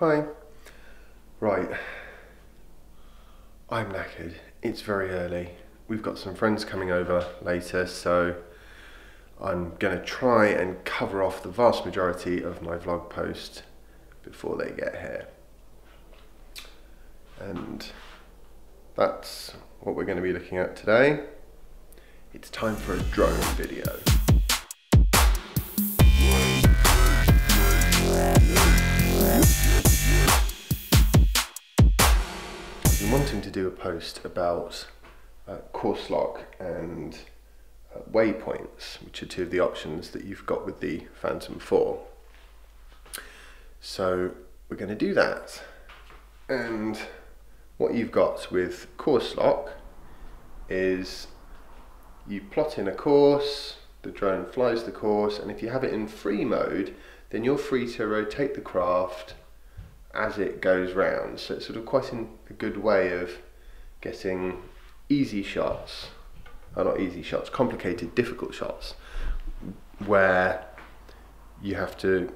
Hi. Right, I'm knackered. It's very early. We've got some friends coming over later, so I'm going to try and cover off the vast majority of my vlog post before they get here. And that's what we're going to be looking at today. It's time for a drone video. Wanting to do a post about course lock and waypoints, which are two of the options that you've got with the Phantom 4. So we're going to do that, and what you've got with course lock is you plot in a course, the drone flies the course, and if you have it in free mode, then you're free to rotate the craft as it goes round. So it's sort of quite a good way of getting easy shots, or not easy shots, complicated, difficult shots, where you have to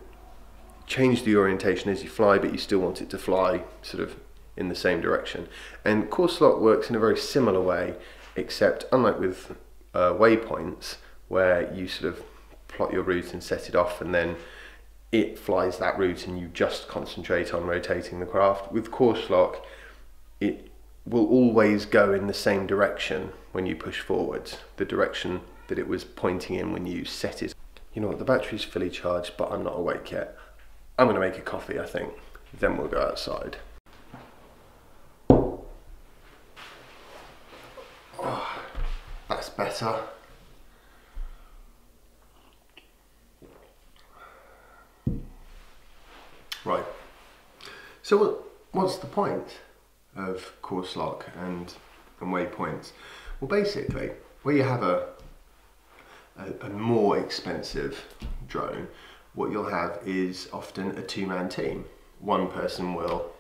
change the orientation as you fly, but you still want it to fly sort of in the same direction. And course lock works in a very similar way, except unlike with waypoints, where you sort of plot your route and set it off, and then it flies that route and you just concentrate on rotating the craft. With course lock, it will always go in the same direction when you push forwards, the direction that it was pointing in when you set it. You know what, the battery's fully charged, but I'm not awake yet. I'm gonna make a coffee, I think, then we'll go outside. Oh, that's better. Right, so what's the point of course lock and waypoints? Well, basically, where you have a more expensive drone, what you'll have is often a two-man team. One person will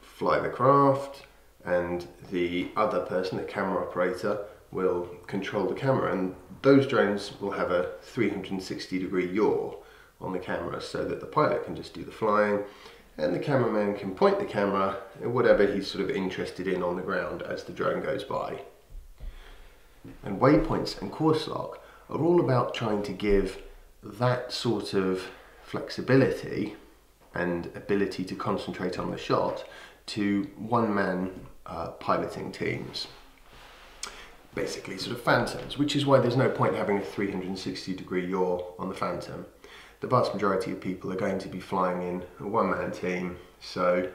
fly the craft, and the other person, the camera operator, will control the camera, and those drones will have a 360-degree yaw on the camera, so that the pilot can just do the flying and the cameraman can point the camera at whatever he's sort of interested in on the ground as the drone goes by. And waypoints and course lock are all about trying to give that sort of flexibility and ability to concentrate on the shot to one-man piloting teams. Basically sort of phantoms, which is why there's no point having a 360-degree yaw on the Phantom. The vast majority of people are going to be flying in a one-man team, so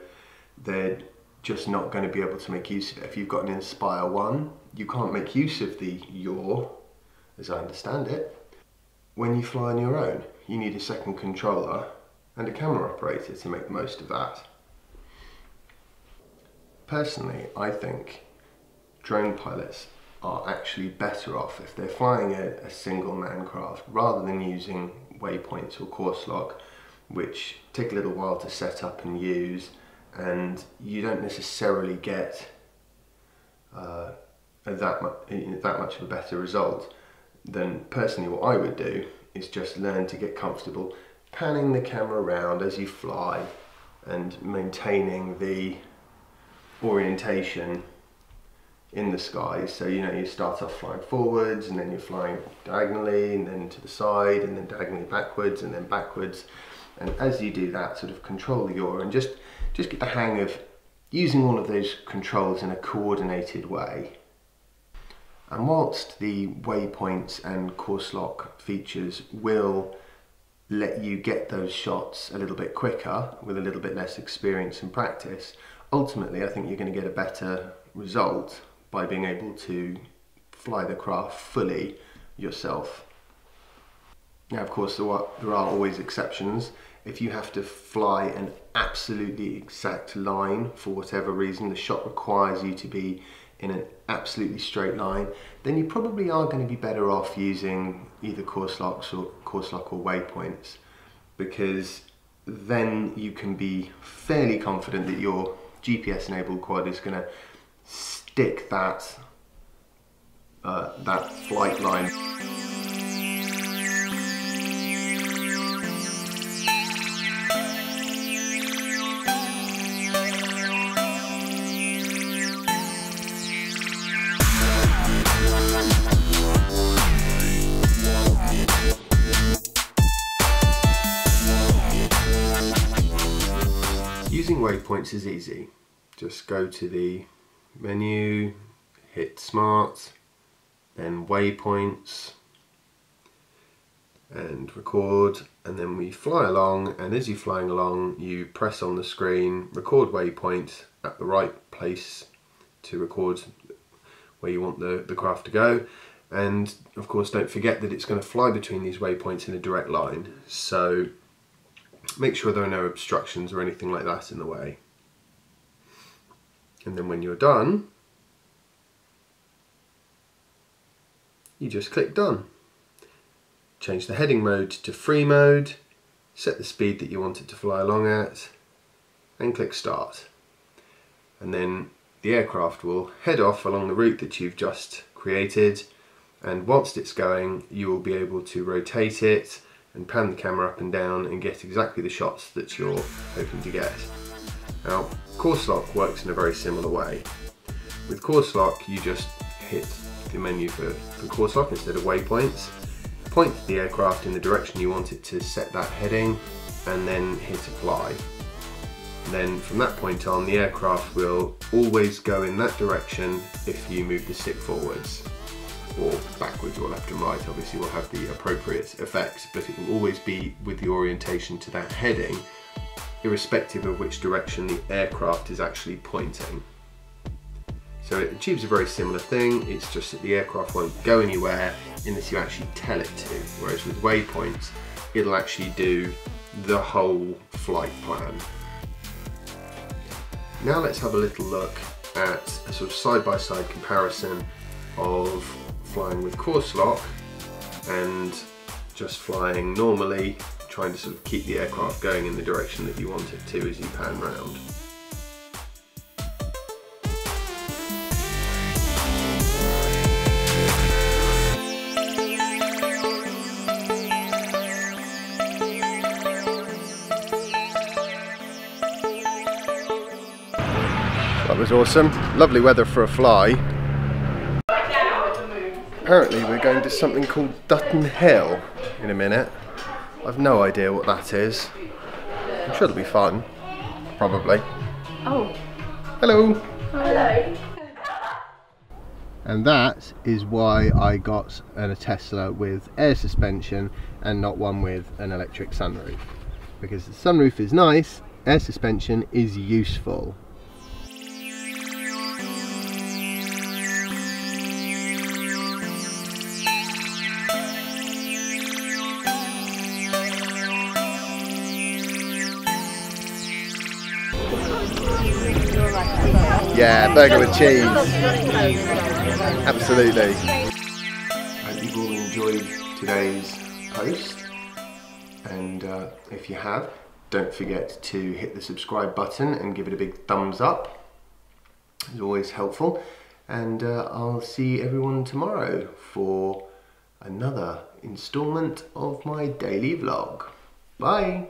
they're just not going to be able to make use of it. If you've got an Inspire 1, you can't make use of the yaw, as I understand it, when you fly on your own. You need a second controller and a camera operator to make the most of that. Personally, I think drone pilots are actually better off if they're flying a single man craft rather than using waypoints or course lock, which take a little while to set up and use, and you don't necessarily get that much of a better result. Then personally what I would do is just learn to get comfortable panning the camera around as you fly and maintaining the orientation in the sky. So you know, you start off flying forwards, and then you're flying diagonally, and then to the side, and then diagonally backwards, and then backwards. And as you do that, sort of control the yaw and just get the hang of using all of those controls in a coordinated way. And whilst the waypoints and course lock features will let you get those shots a little bit quicker with a little bit less experience and practice, ultimately I think you're going to get a better result by being able to fly the craft fully yourself. Now, of course, there are always exceptions. If you have to fly an absolutely exact line for whatever reason, the shot requires you to be in an absolutely straight line, then you probably are going to be better off using either course lock or waypoints, because then you can be fairly confident that your GPS enabled quad is going to stick that flight line. Using Waypoints is easy. Just go to the menu, hit Smart, then Waypoints, and record, and then we fly along, and as you're flying along you press on the screen record waypoint at the right place to record where you want the craft to go. And of course don't forget that it's going to fly between these waypoints in a direct line, so make sure there are no obstructions or anything like that in the way. And then when you're done, you just click done. Change the heading mode to free mode, set the speed that you want it to fly along at, and click start. And then the aircraft will head off along the route that you've just created, and whilst it's going you will be able to rotate it and pan the camera up and down and get exactly the shots that you're hoping to get. Now, course lock works in a very similar way. With course lock you just hit the menu for course lock instead of waypoints, point the aircraft in the direction you want it to set that heading, and then hit apply. Then from that point on the aircraft will always go in that direction if you move the stick forwards, or backwards or left and right. Obviously will have the appropriate effects, but it will always be with the orientation to that heading, irrespective of which direction the aircraft is actually pointing. So it achieves a very similar thing, it's just that the aircraft won't go anywhere unless you actually tell it to, whereas with waypoints it'll actually do the whole flight plan. Now let's have a little look at a sort of side-by-side comparison of flying with course lock and just flying normally, trying to sort of keep the aircraft going in the direction that you want it to as you pan round. That was awesome. Lovely weather for a fly. Apparently we're going to something called Dutton Hill in a minute. I've no idea what that is. I'm sure it'll be fun. Probably. Oh. Hello. Hello. And that is why I got a Tesla with air suspension and not one with an electric sunroof. Because the sunroof is nice, air suspension is useful. Yeah, burger with cheese. Absolutely. I hope you've all enjoyed today's post, and if you have, don't forget to hit the subscribe button and give it a big thumbs up. It's always helpful, and I'll see everyone tomorrow for another installment of my daily vlog. Bye!